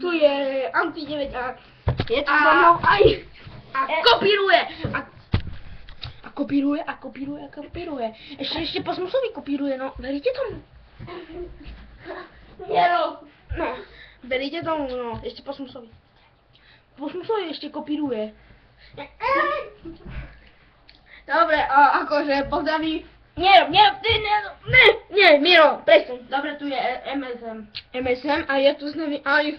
Tu je Anti 9 a je to za mnou aj a kopíruje. A kopíruje. Ešte po Smusovi kopíruje, no. Veríte tomu? No, veríte tomu, no. Ešte po Smusovi. Po Smusovi ešte kopíruje. Dobre, a akože pozdraví. Nie, Miro, prestaň. Dobre, tu je MSM a je tu s nami aj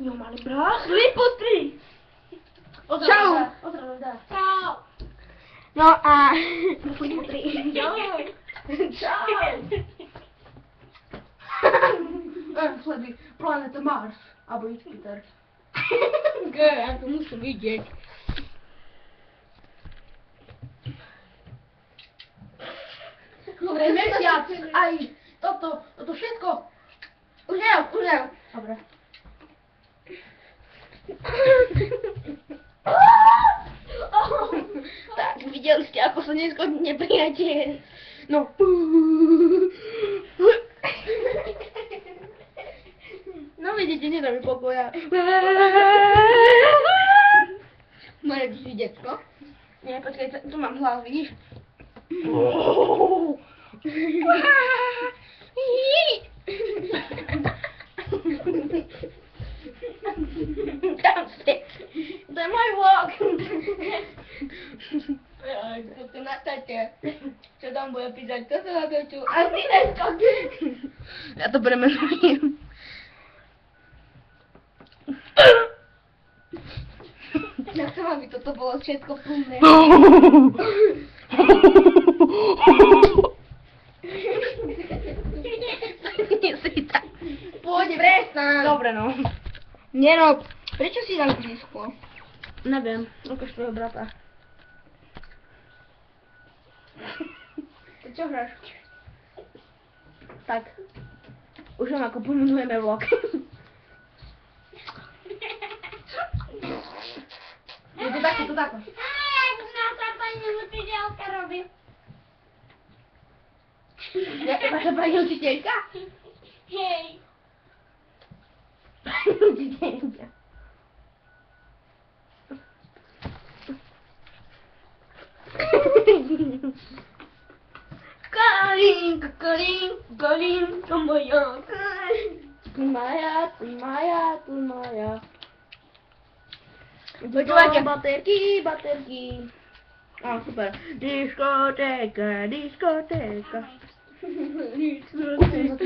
jo, malý brat. Lipotri. Čau. Čau. No a Lipotri. Čau. Sleduj planeta Mars alebo Jupiter. Ja to musím vidieť. Dobre, mesiac, aj toto všetko. Už ne. Dobre. Tak, videli ste, ako sa neschodí neprijatie. No. No vidíte, nedá mi pokoja. Moje detsko. Nie, počkaj, tu mám hlas, vidíš? Tam ste. To je môj vlog. To natáte. Čo tam bude písať? To sa natáču. A ty neskok. Ja to premenujem. Ja chcem, aby toto bolo všetko plné. Pôjde, prestaň. Dobre, no. Nerob. Prečo si tak blízko? Neviem, ukáž tvojho brata. Čo hráš? Tak. Už len ako pomenujeme vlog. Je to tako. Naša pani učiteľka robí. Vaša pani učiteľka? Hej. Pani učiteľka. Kalinka moja. Ty moja. Počúvajte. Baterky. Á, super. Diskotéka. Za 3 €.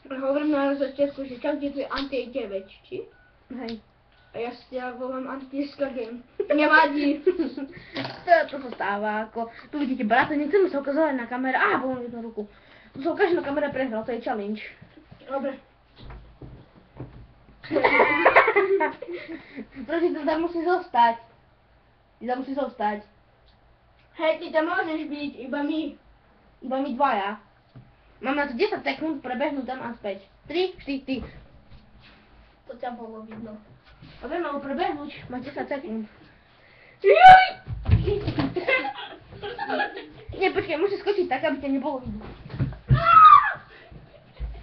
Hovorím na začiatku, že čaute, tu je Anti 9, či? Hej. A ja si volám Antiska Game. Nevadí. To sa stáva, ako... Tu vidíte brata, nechceme sa ukazovať na kamere. Á, bolo mi jednu ruku. Tu sa ukáže na kamere prehral, to je challenge. Dobre. Prosím, to tam musí zostať. Ty tam musí zostať. Hej, ty tam môžeš byť, iba my dvaja. Mám na to 10 sekúnd prebehnúť tam a späť. 3, 4, ty. To ťa bolo vidno. A viem, ale prebehnúť, máš 10 sekúnd. Nie, počkaj, musíš skočiť tak, aby ťa nebolo vidno.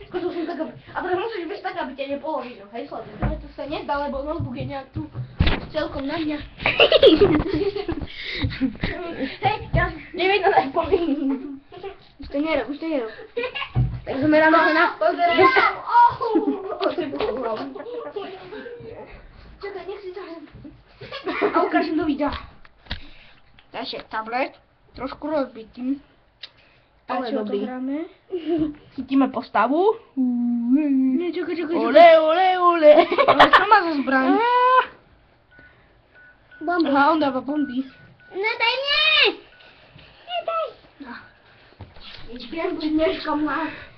Skočil som tak, a teraz musíš byť tak, aby ťa nebolo vidno. Hej, sleduj. Ale to sa nedá, lebo notebook je nejak tu celkom na mňa. Hej, ja nevidno tak povím. Už to nerob. Tak zameráme sa na... Pozeraj. Čakaj, nech si zahrám. A ukážem do videa. Takže tablet, trošku rozbitý. Ale dobrý. Chytíme postavu. Nie, čakaj. Ole. Ale čo má za zbraň? Bomba. Aha, on dáva bomby. Nedaj, nie! Nedaj!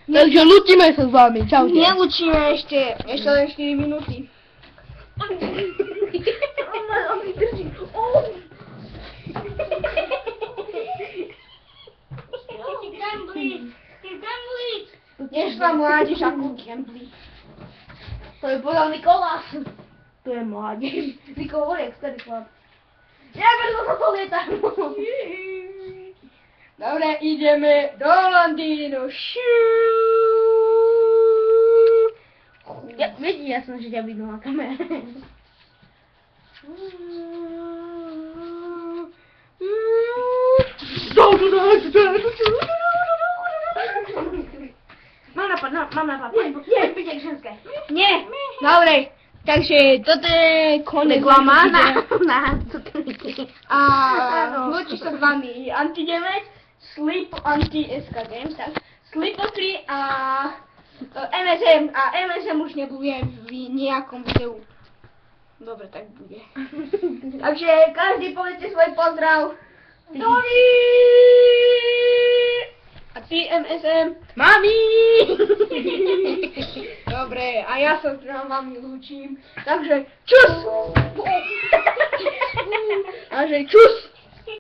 Takže ľúčime sa s vami, čaute. Nelúčime ešte len 4 minúty. On mi drží. Ty gambli! Nešla mládež ako gambli. To je povedal Nikolás. To je mládež. Nikolás je starý chlap. Ja veď to lietadlo. Dobre, ideme do Londýnu. Ja, viete, ja som, že ťa vidno na kamere. Mám napad, poď ženské. Nie, dobre. Takže toto je konec. Reklama na A Áno. lúči sa s vami Anti-9, Sleep Anti-SK Games, tak Sleep 3 a MSM. A MSM už nebude v nejakom videu. Dobre, tak bude. Takže každý povedzte svoj pozdrav. Dovi! A ty MSM. Mami! Dobre, a ja sa s vami lúčim. Takže čus! Takže čus!